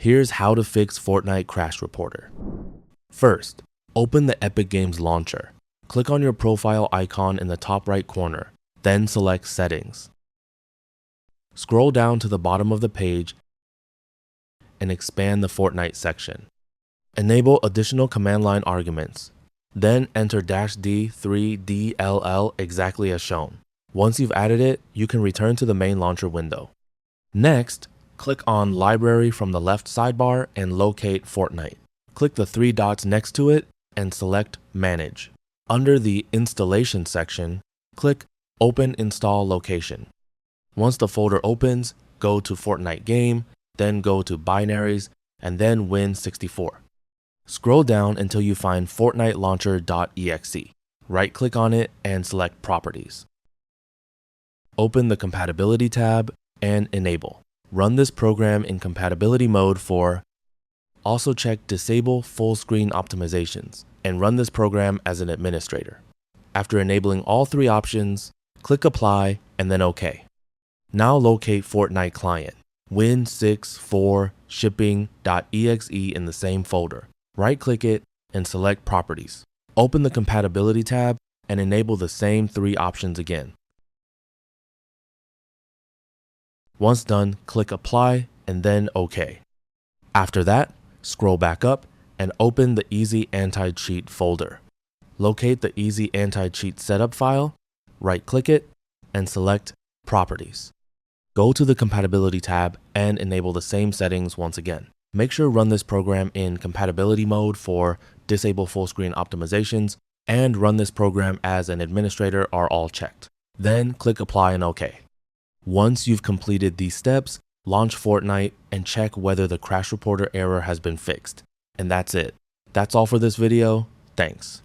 Here's how to fix Fortnite Crash Reporter. First, open the Epic Games launcher. Click on your profile icon in the top right corner, then select Settings. Scroll down to the bottom of the page and expand the Fortnite section. Enable additional command line arguments. Then enter -D3DLL exactly as shown. Once you've added it, you can return to the main launcher window. Next, click on Library from the left sidebar and locate Fortnite. Click the three dots next to it and select Manage. Under the Installation section, click Open Install Location. Once the folder opens, go to Fortnite Game, then go to Binaries, and then Win64. Scroll down until you find Fortnite Launcher.exe. Right-click on it and select Properties. Open the Compatibility tab and Enable. Run this program in compatibility mode for. Also check Disable Full Screen Optimizations and run this program as an administrator. After enabling all three options, click Apply and then OK. Now locate Fortnite Client, Win64 shipping.exe in the same folder. Right-click it and select Properties. Open the Compatibility tab and enable the same three options again. Once done, click Apply and then OK. After that, scroll back up and open the Easy Anti-Cheat folder. Locate the Easy Anti-Cheat setup file, right-click it, and select Properties. Go to the Compatibility tab and enable the same settings once again. Make sure to run this program in compatibility mode for Disable Full Screen Optimizations and run this program as an administrator are all checked. Then click Apply and OK. Once you've completed these steps, launch Fortnite and check whether the Crash Reporter error has been fixed. And that's it. That's all for this video. Thanks.